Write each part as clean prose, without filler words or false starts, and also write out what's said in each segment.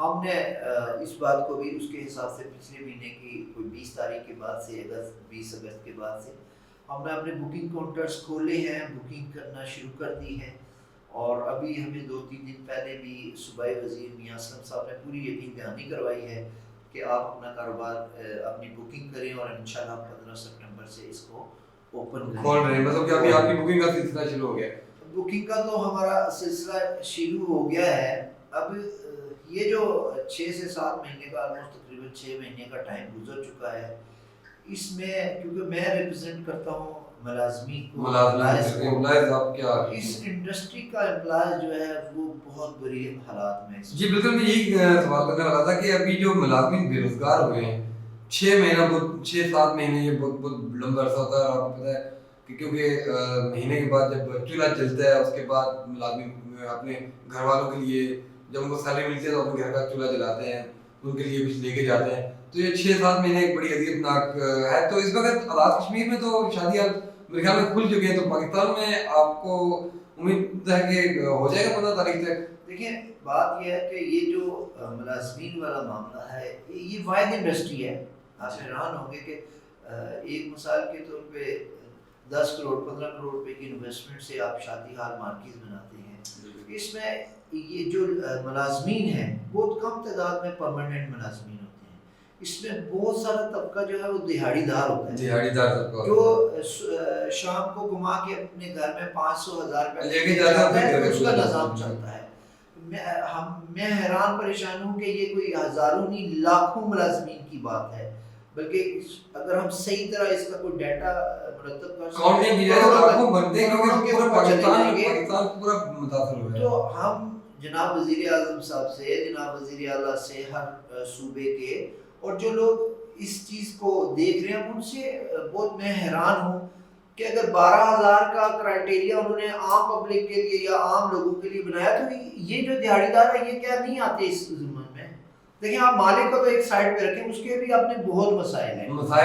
ہم نے اس بات کو بھی اس کے حساب سے پچھلے مہینے کی کوئی 20 تاریخ کے بعد سے 20 اگست کے بعد سے ہم نے اپنے بکنگ کاؤنٹرز کھولے ہیں، بکنگ کرنا شروع کر دی ہے. اور ابھی ہمیں 2-3 دن پہلے بھی صوبائی وزیر میاں اسلم صاحب نے پوری یقین دہانی کروائی ہے کہ آپ اپنا کاروبار اپنی بکنگ کریں اور انشاءاللہ 15 سپٹمبر سے اس کو اوپن کھول رہے ہیں. مطلب کہ ابھی آپ کی بکنگ کا سلسلہ شروع ہو گیا ہے؟ بکنگ کا تو ہمارا سلسلہ شروع ہو گیا ہے. اب یہ جو 6 سے 7 مہینے کا آلموسٹ تقریباً 6 مہینے کا ٹائم گزر چکا ہے، اس میں کیونکہ میں ریپرزینٹ کرتا ہوں ملازمین کو، اس انڈسٹری کا امپلائز جو ہے وہ بہت بری حالات میں. جی بالکل، میں یہی سوال کرنے والا تھا کہ ابھی جو ملازمین بے روزگار ہو گئے ہیں 6-7 مہینے، یہ بہت لمبا عرصہ ہوتا ہے. اور آپ کو پتہ ہے کہ کیونکہ مہینے کے بعد جب چولہا چلتا ہے اس کے بعد ملازمین اپنے گھر والوں کے لیے جب ان کو سیلری ملتی ہے تو اپنے گھر کا چولہا جلاتے ہیں، ان کے لیے کچھ لے کے جاتے ہیں. تو یہ 6-7 مہینے ایک بڑی اذیتناک ہے. تو اس وقت حالات کشمیر میں تو شادیاں میرے خیال میں کھل چکے ہیں، تو پاکستان میں آپ کو امید ہے کہ ہو جائے گا 15 تاریخ تک؟ دیکھیں بات یہ ہے کہ یہ جو ملازمین والا معاملہ ہے یہ واحد انڈسٹری ہے. آپ حیران ہوں گے کہ ایک مثال کے طور پہ 10 کروڑ 15 کروڑ روپے کی انویسٹمنٹ سے آپ شادی ہال مارکیز بناتے ہیں. اس میں یہ جو ملازمین ہیں بہت کم تعداد میں پرماننٹ ملازمین ہوتے ہیں. اس میں بہت سارا طبقہ جو ہے وہ دہاڑی دار ہوتا ہے، دہاڑی دار طبقہ جو شام کو گھما کے اپنے گھر میں 500-1000 روپے لے کے جاتا ہے، اس کا نظام چلتا ہے. میں حیران پریشان ہوں کہ یہ کوئی ہزاروں نہیں لاکھوں ملازمین کی بات ہے. بلکہ اگر ہم صحیح طرح اس کا کوئی ڈیٹا مرتب کر کاؤنٹنگ کی جائے تو لاکھوں بنتے ہیں، کیونکہ پورا پاکستان پورا متاثر ہوا ہے. تو ہم جناب وزیر اعظم صاحب سے، جناب وزیر اعلیٰ سے، ہر صوبے کے اور جو لوگ اس چیز کو دیکھ رہے ہیں ان سے بہت میں حیران ہوں کہ اگر 12,000 کا کرائٹیریا انہوں نے عام پبلک کے لیے یا عام لوگوں کے لیے بنایا تو یہ جو دیہڑی دار ہے یہ کیا نہیں آتے اس ضمن میں. دیکھیں آپ مالک کو تو ایک سائڈ پہ رکھیں، اس کے بھی اپنے بہت مسائل ہیں. ملازم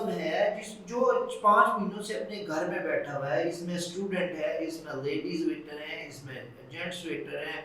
ہے جو 5 مہینوں سے اپنے گھر میں بیٹھا ہوا ہے، اس میں اسٹوڈنٹ ہے، اس میں لیڈیز ویٹر ہیں، اس میں جینٹس ویٹر ہیں،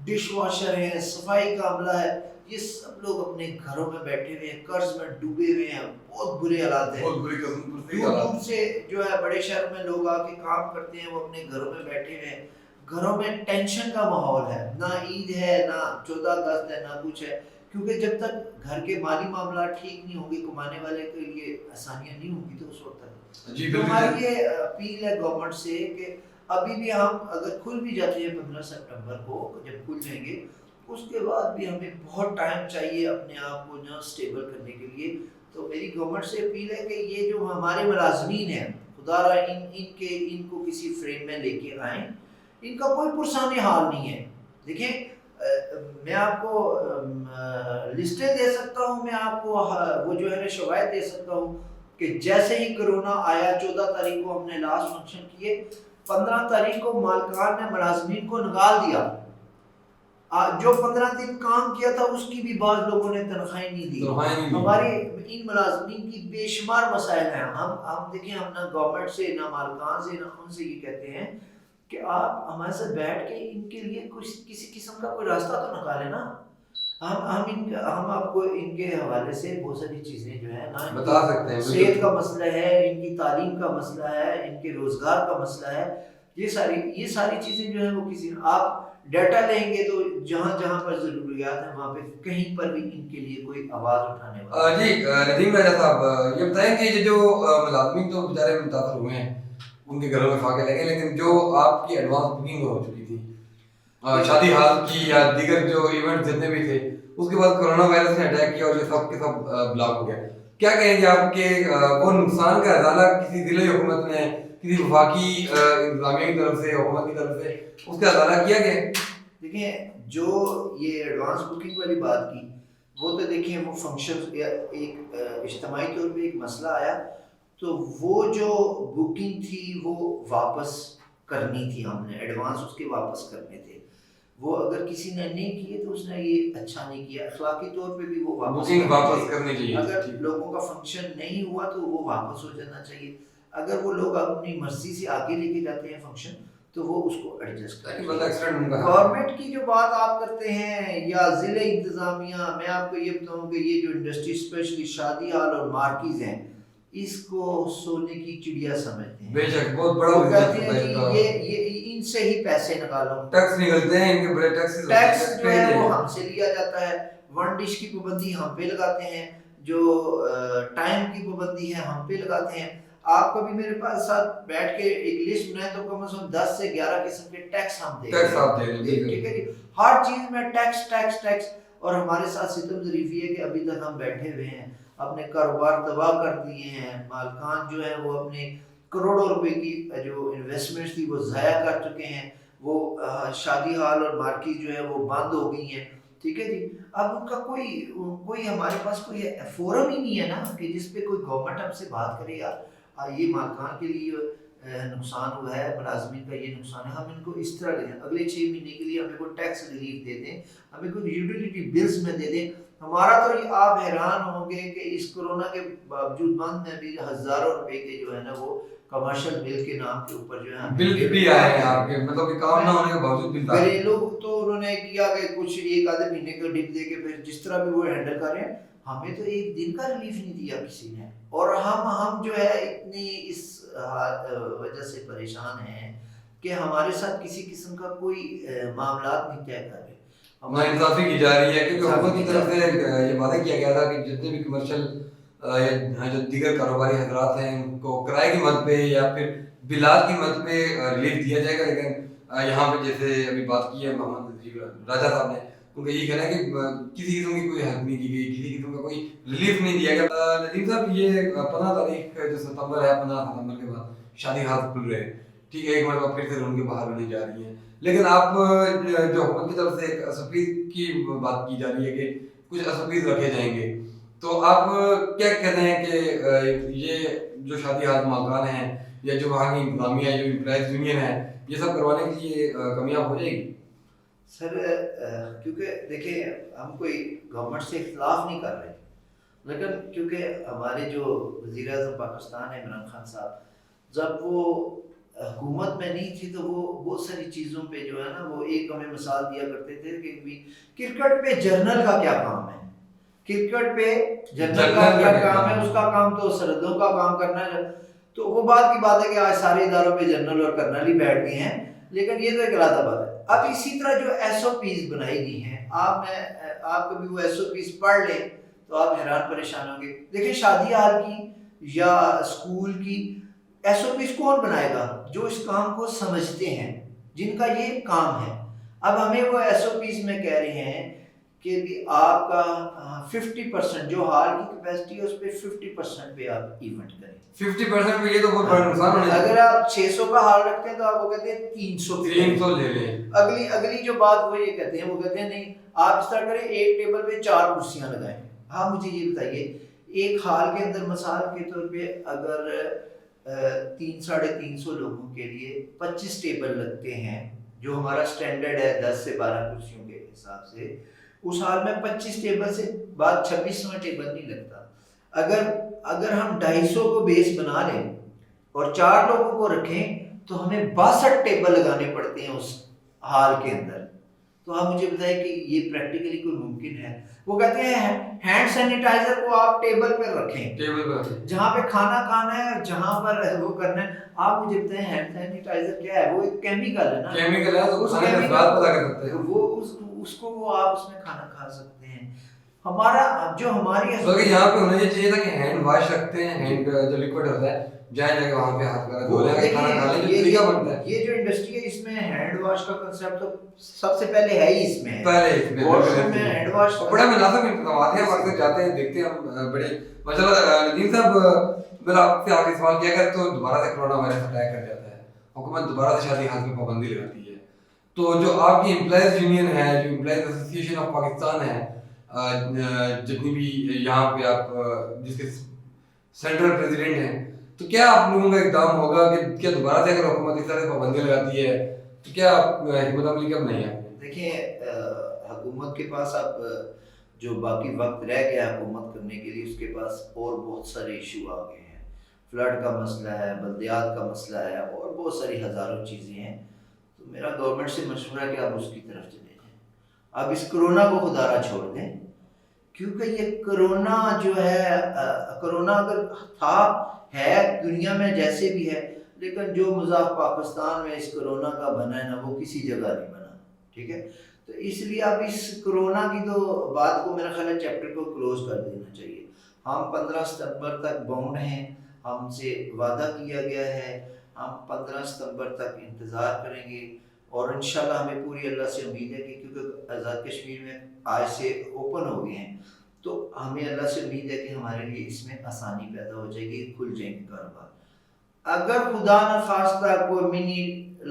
ڈش واشر ہیں، صفائی کا عملہ ہے، یہ سب لوگ اپنے گھروں میں بیٹھے ہوئے ہیں، قرض میں ڈوبے ہوئے ہیں. بہت برے حالات ہیں. دور سے جو ہے بڑے شہر میں لوگ آ کے کام کرتے ہیں، وہ اپنے گھروں میں بیٹھے ہوئے ہیں. گھروں میں ٹینشن کا ماحول ہے، نہ عید ہے، نہ 14 اگست ہے، نہ کچھ ہے. کیونکہ جب تک گھر کے مالی معاملات ٹھیک نہیں ہوں گے، کمانے والے کے لیے آسانیاں نہیں ہوں گی تو اس وقت تک. تو ہماری یہ اپیل ہے گورنمنٹ سے کہ ابھی بھی ہم اگر کھل بھی جاتے ہیں 15 سپٹمبر کو، جب کھل جائیں گے اس کے بعد بھی ہمیں بہت ٹائم چاہیے اپنے آپ کو جو اسٹیبل کرنے کے لیے. تو میری گورنمنٹ سے اپیل ہے کہ یہ جو ہمارے ملازمین ہیں خدا را ان کو کسی فریم میں لے کے آئیں. ان کا کوئی پرسان حال نہیں ہے. دیکھیں میں آپ کو لسٹیں دے سکتا ہوں، میں آپ کو وہ جو ہے شوائد دے سکتا ہوں کہ جیسے ہی کرونا آیا 14 تاریخ کو ہم نے لاسٹ فنکشن کیے، 15 تاریخ کو مالکان نے ملازمین کو نکال دیا. جو 15 دن کام کیا تھا اس کی بھی بعض لوگوں نے تنخواہیں نہیں دی. ہمارے ان ملازمین کی بے شمار مسائل ہیں. ہم دیکھیں ہم نہ گورنمنٹ سے، نہ مالکان سے، نہ ان سے یہ کہتے ہیں کہ آپ ہمارے ساتھ بیٹھ کے ان کے لیے کسی قسم کا کوئی راستہ تو نکالیں نا. ہم آپ کو ان کے حوالے سے بہت ساری چیزیں جو ہے نا بتا سکتے ہیں. صحت کا مسئلہ ہے، ان کی تعلیم کا مسئلہ ہے، ان کے روزگار کا مسئلہ ہے. یہ ساری چیزیں جو ہیں وہ کسی آپ ڈیٹا لیں گے تو جہاں جہاں پر ضروریات ہیں وہاں پہ کہیں پر بھی ان کے لیے کوئی آواز اٹھانے والا. جی ندیم راجہ صاحب یہ بتائیں کہ یہ جو ملازمین تو بیچارے متاثر ہوئے ہیں، ان کے گھروں میں فاقے لگے، لیکن جو آپ کی ایڈوانس بکنگ ہو چکی تھی شادی ہال کی یا دیگر جو ایونٹ جتنے بھی تھے، اس کے بعد کرونا وائرس نے اٹیک کیا اور یہ سب کے سب بلاک ہو گیا. کیا کہیں گے آپ کے وہ نقصان کا ازالہ کسی ضلعی حکومت نے، کسی وفاقی انتظامیہ کی طرف سے، حکومت کی طرف سے اس کا ازالہ کیا گیا؟ دیکھیں جو یہ ایڈوانس بکنگ والی بات کی وہ تو دیکھیں وہ فنکشن ایک اجتماعی طور پہ ایک مسئلہ آیا تو وہ جو بکنگ تھی وہ واپس کرنی تھی. ہم نے ایڈوانس اس کے واپس کرنے تھے. وہ اگر کسی نے نہیں کیے تو اس نے یہ اچھا نہیں کیا. اخلاقی طور پہ بھی وہ واپس کرنی چاہیے. اگر لوگوں کا فنکشن نہیں ہوا تو وہ واپس ہو جانا چاہیے. اگر وہ لوگ اپنی مرضی سے آگے لے کے جاتے ہیں فنکشن تو وہ اس کو ایڈجسٹ کریں. گے. گورنمنٹ کی جو بات آپ کرتے ہیں یا ضلع انتظامیہ، میں آپ کو یہ بتاؤں کہ یہ جو انڈسٹری اسپیشلی شادی ہال اور مارکیز ہیں اس کو سونے کی چڑیا سمجھتے ہیں. بے شک بہت بڑا کہتے ہیں جی یہ ان سے ہی پیسے نکالو، ٹیکس نکلتے ہیں، ان کے بڑے ٹیکس جو ہے وہ ہم سے لیا جاتا ہے، ون ڈش کی پابندی ہم پہ لگاتے ہیں، جو ٹائم کی پابندی ہے ہم پہ لگاتے ہیں. آپ کبھی میرے پاس ساتھ بیٹھ کے ایک لسٹ بنائیں تو کم از کم 10 سے 11 قسم کے ٹیکس ہم دے رہے ہیں. ٹھیک ہے جی، ہر چیز میں ٹیکس ٹیکس ٹیکس. اور ہمارے ساتھ ستم ظریفی ہے کہ ابھی تک ہم بیٹھے ہوئے ہیں، اپنے کاروبار تباہ کر دیے ہیں، مالکان جو ہے وہ اپنے کروڑوں روپے کی جو انویسٹمنٹ تھی وہ ضائع کر چکے ہیں. وہ شادی ہال اور مارکیٹ جو ہے وہ بند ہو گئی ہیں. ٹھیک ہے جی، اب ان کا کوئی ہمارے پاس کوئی فورم ہی نہیں ہے نا کہ جس پہ کوئی گورنمنٹ ہم سے بات کرے یار یہ مالکان کے لیے نقصان ہوا ہے، ملازمین کا یہ نقصان ہے، ہم ان کو اس طرح دیں، اگلے 6 مہینے کے لیے ہمیں کوئی ٹیکس ریلیف دے دیں، ہمیں کوئی یوٹیلیٹی بلز میں دے دیں. ہمارا تو یہ آپ حیران ہوں گے کہ اس کورونا کے باوجود بند میں بھی ہزاروں روپے کے جو ہے نا وہ کمرشل بل کے نام کے اوپر جو ہے بل بھی آئے ہیں آپ کے، مطلب کہ کام نہ ہونے کے باوجود بل آئے. گھریلو تو انہوں نے کیا کہ کچھ ایک آدھے مہینے کا ڈپ دے کے پھر جس طرح بھی وہ ہینڈل کر رہے ہیں. ہمیں تو ایک دن کا ریلیف نہیں دیا کسی نے، اور ہم جو ہے اتنی اس وجہ سے پریشان ہیں کہ ہمارے ساتھ کسی قسم کا کوئی معاملات نہیں طے کر رہے. ناانصافی کی جا رہی ہے کیونکہ حکومت کی طرف سے یہ وعدہ کیا گیا تھا کہ جتنے بھی کمرشل جو دیگر کاروباری حضرات ہیں ان کو کرائے کی مد پہ یا پھر بلات کی مد پہ ریلیف دیا جائے گا. لیکن یہاں پہ جیسے ابھی بات کی ہے محمد راجہ صاحب نے، ان کا یہ کہنا ہے کہ کسی قسم کی کوئی ہیلپ نہیں کی گئی، کسی قسم کا کوئی ریلیف نہیں دیا گیا. ندیم صاحب یہ 15 تاریخ جو ستمبر ہے، 15 ستمبر کے بعد شادی ہاتھ کھل رہے ہیں، ٹھیک ہے، ایک مرتبہ پھر سے ان کے باہر ہونے جا رہی ہیں. لیکن آپ جو حکومت کی طرف سے ایک اسپیس کی بات کی جا رہی ہے کہ کچھ اسپیس رکھے جائیں گے، تو آپ کیا کہتے ہیں کہ یہ جو شادی ہاتھ مالکان ہیں یا جو وہاں کی انتظامیہ ہے، جو امپلائز یونین ہے، یہ سب کروانے کے لیے کامیاب ہو جائے گی؟ سر کیونکہ دیکھیں ہم کوئی گورنمنٹ سے اختلاف نہیں کر رہے، لیکن کیونکہ ہمارے جو وزیر اعظم پاکستان ہے عمران خان صاحب، جب وہ حکومت میں نہیں تھی تو وہ بہت ساری چیزوں پہ جو ہے نا وہ ایک ہمیں مثال دیا کرتے تھے کہ کرکٹ پہ جرنل کا کیا کام ہے، کرکٹ پہ جنرل کا کیا کام ہے، اس کا کام تو سرحدوں کا کام کرنا ہے. تو وہ بات کی بات ہے کہ آج سارے اداروں پہ جنرل اور کرنل ہی بیٹھ گئے ہیں، لیکن یہ تو ایک علیحدہ بات ہے. اب اسی طرح جو ایس او پیز بنائی گئی ہیں، آپ کبھی وہ ایس او پیز پڑھ لیں تو آپ حیران پریشان ہوں گے. دیکھیں شادی ہال کی یا اسکول کی ایس او پیز کون بنائے گا؟ جو اس کام کو سمجھتے ہیں، جن کا یہ کام ہے. اب ہمیں وہ ایس او پیز میں کہہ رہے ہیں کہ بھی آپ کا 50% جو ہال کی کیپیسٹی ہے اس پہ 50% پہ آپ ایونٹ کریں. 50% پہ یہ تو بہت بڑا نقصان ہونے لگا. اگر آپ 600 کا ہال رکھتے ہیں تو آپ وہ کہتے ہیں 300 لے لیں. اگلی جو بات وہ یہ کہتے ہیں، وہ کہتے ہیں نہیں آپ اس طرح کریں، ایک ٹیبل پہ 4 کرسیاں لگائیں. ہاں مجھے یہ بتائیے ایک ہال کے اندر مثال کے طور پہ اگر 300-350 لوگوں کے لیے 25 ٹیبل لگتے ہیں، جو ہمارا سٹینڈرڈ ہے 10 سے 12 کرسیوں کے حساب سے، اس حال میں 25 ٹیبل سے بعد 26واں ٹیبل نہیں لگتا. اگر ہم 250 کو بیس بنا لیں اور 4 لوگوں کو رکھیں تو ہمیں 62 ٹیبل لگانے پڑتے ہیں اس ہال کے اندر. تو آپ مجھے بتائیں کہ یہ پریکٹیکلی کوئی ممکن ہے؟ وہ کہتے ہیں ہینڈ سینیٹائزر کو آپ ٹیبل پہ رکھیں، جہاں پہ کھانا کھانا ہے جہاں پر وہ کرنا ہے. آپ مجھے بتائیں ہینڈ سینیٹائزر کیا ہے؟ وہ ایک کیمیکل ہے نا، کیمیکل ہے، تو کھانے کے اثرات پتہ کر سکتے ہیں. وہ اس کو وہ آپ اس میں کھانا کھا سکتے ہیں. ہمارا جو ہماری تو یہاں پہ ہونا یہ چاہیے تھا کہ ہینڈ واش رکھتے ہیں، ہینڈ جو لیکوڈ ہوتا ہے جائیں جا کے وہاں پہ ہاتھ وغیرہ دھو لیں، کھانا کھا لیں. جو طریقہ بنتا ہے یہ جو انڈسٹری ہے اس میں ہینڈ واش کا کنسیپٹ تو سب سے پہلے ہے ہی اس میں واش روم میں ہینڈ واش بڑا مناسب انتظامات ہیں. ہم اکثر جاتے ہیں دیکھتے ہیں ہم بڑے ماشاءاللہ. ندیم صاحب میرا آپ سے آخری سوال کیا اگر تو دوبارہ سے کرونا وائرس اٹیک کر جاتا ہے، حکومت دوبارہ سے شادی ہاتھ میں پابندی لگاتی ہے، تو جو آپ کی امپلائز یونین ہے، جو امپلائز ایسوسی ایشن آف پاکستان ہے، جتنی بھی یہاں پہ آپ جس کے سینٹرل پریزیڈنٹ ہیں، تو کیا آپ لوگوں کا اقدام ہوگا کہ کیا دوبارہ سے اگر حکومت اس طرح سے پابندی لگاتی ہے تو کیا حکمت عملی کب نہیں ہے؟ دیکھیں حکومت کے پاس اب جو باقی وقت رہ گیا حکومت کرنے کے لیے، اس کے پاس اور بہت سارے ایشو آ گئے ہیں. فلڈ کا مسئلہ ہے، بلدیات کا مسئلہ ہے، اور بہت ساری ہزاروں چیزیں ہیں. تو میرا گورنمنٹ سے مشورہ ہے کہ آپ اس کی طرف چلے جائیں. اب اس کرونا کو خدا را چھوڑ دیں، کیونکہ یہ کرونا جو ہے کرونا اگر تھا ہے دنیا میں جیسے بھی ہے، لیکن جو مذاق پاکستان میں اس کرونا کا بنا ہے نا وہ کسی جگہ نہیں بنا. ٹھیک ہے، تو اس لیے اب اس کرونا کی تو بات کو میرا خیال ہے چیپٹر کو کلوز کر دینا چاہیے. ہم 15 ستمبر تک باؤنڈ ہیں، ہم سے وعدہ کیا گیا ہے، ہم 15 ستمبر تک انتظار کریں گے، اور انشاءاللہ ہمیں پوری اللہ سے امید ہے کہ کیونکہ آزاد کشمیر میں آج سے اوپن ہو گئے ہیں، تو ہمیں اللہ سے امید ہے کہ ہمارے لیے اس میں آسانی پیدا ہو جائے گی، کھل جائیں گے کاروبار. اگر خدا نخواستہ کوئی منی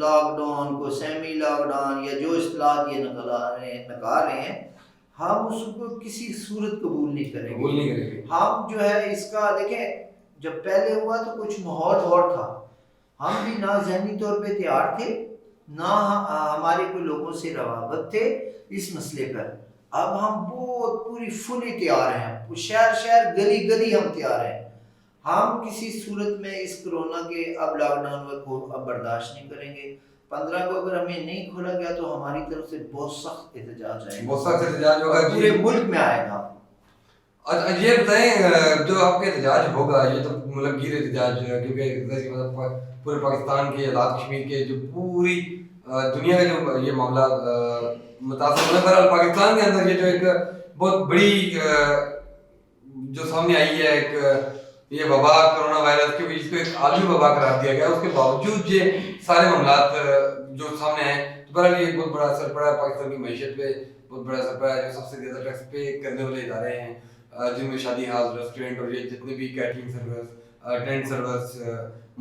لاک ڈاؤن، کوئی سیمی لاک ڈاؤن یا جو اصطلاحات یہ نکال رہے ہیں، ہم اس کو کسی صورت قبول نہیں کریں گے. ہم جو ہے اس کا دیکھیں، جب پہلے ہوا تو کچھ ماحول اور تھا، ہم بھی نہ ذہنی طور پہ تیار تھے، نہ ہمارے کوئی لوگوں سے روابط تھے اس مسئلے پر. اب ہم بہت پوری فلی تیار ہیں، شہر شہر گلی گلی ہم تیار ہیں. ہم کسی صورت میں اس کرونا کے اب لاک ڈاؤن کو اب برداشت نہیں کریں گے. 15 کو اگر ہمیں نہیں کھولا گیا تو ہماری طرف سے بہت سخت احتجاج آئے گا، بہت سخت احتجاج ہوگا پورے ملک میں آئے گا. یہ بتائیں جو آپ کا احتجاج ہوگا، یہ تو ملک گیر احتجاج ہے، کیونکہ پورے پاکستان کے، آزاد کشمیر کے، جو پوری دنیا کے جو یہ معاملات متاثر ہونے پر پاکستان کے اندر یہ جو ایک بہت بڑی جو سامنے آئی ہے ایک یہ وبا کرونا وائرس کی، اس کو ایک عالمی وبا قرار دیا گیا. اس کے باوجود یہ سارے معاملات جو سامنے آئے تو بہرحال یہ بہت بڑا اثر پڑا ہے پاکستان کی معیشت پہ، بہت بڑا اثر پڑا ہے. جو سب سے زیادہ ٹیکس پے کرنے والے ادارے ہیں جن میں شادی ہاؤس، ریسٹورینٹ اور یہ جتنے بھی catering service, tent service,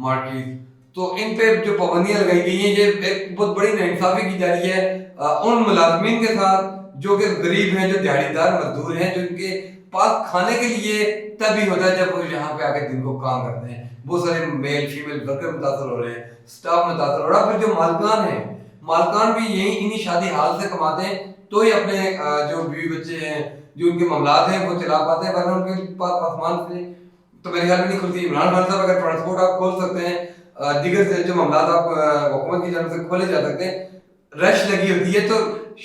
market, تو ان پہ جو پابندیاں لگائی گئی ہیں، یہ ایک بہت بڑی ناانصافی کی جا رہی ہے ان ملازمین کے ساتھ جو کہ غریب ہیں، جو دیہڑی دار مزدور ہیں، جو ان کے پاس کھانے کے لیے تبھی ہوتا ہے جب وہ یہاں پہ آ کے دن کو کام کرتے ہیں. بہت سارے میل فیمیل ورکر متاثر ہو رہے ہیں، سٹاف متاثر ہو رہا ہے. پھر جو مالکان ہیں، مالکان بھی یہی انہی شادی ہال سے کماتے ہیں تو ہی اپنے جو بیوی بچے ہیں، جو ان کے معاملات ہیں وہ چلا پاتے ہیں، ورنہ ان کے پاس آسمان سے تو میرے خیال میں نہیں کھلتی. عمران خان صاحب اگر ٹرانسپورٹ آپ کھول سکتے ہیں، دیگر جو معاملات آپ حکومت کی جانب سے کھولے جا سکتے ہیں، رش لگی ہوتی ہے، تو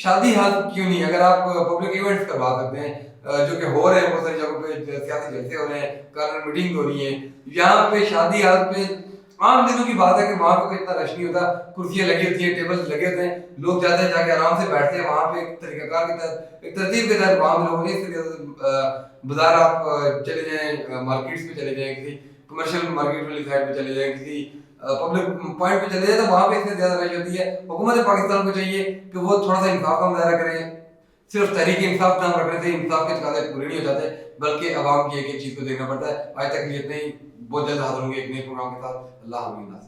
شادی ہال کیوں نہیں؟ اگر آپ پبلک ایونٹس کروا سکتے ہیں جو کہ ہو رہے ہیں بہت ساری جگہوں پہ، سیاسی جلسے ہو رہے ہیں، کارنر میٹنگ ہو رہی ہیں، یہاں پہ شادی ہال پہ عام دنوں کی بات ہے کہ وہاں پہ کوئی اتنا رش نہیں ہوتا، کرسیاں لگی ہوتی ہیں، ٹیبلز لگے ہوتے ہیں، لوگ جاتے ہیں، جا کے آرام سے بیٹھتے ہیں وہاں پہ ایک طریقہ کار کے تحت، ایک ترتیب کے تحت وہاں پہ لوگوں نے اس طریقے سے بازار آپ چلے جائیں، مارکیٹس پہ چلے جائیں، کسی کمرشل مارکیٹ والی سائڈ پہ چلے جائیں، کسی پبلک پوائنٹ پہ چلے جائیں، تو وہاں پہ اس سے زیادہ رش ہوتی ہے. حکومت پاکستان کو چاہیے کہ وہ تھوڑا سا انصاف کا مظاہرہ کریں. صرف تحریک انصاف نام رکھنے سے انصاف کے تقاضے پورے نہیں ہو جاتے، بلکہ عوام کی ایک ایک چیز کو دیکھنا پڑتا ہے. آج تک لیے اتنے ہی، بہت جلد حاضر ہوں گے ایک نئے پروگرام کے ساتھ. اللہ حافظ.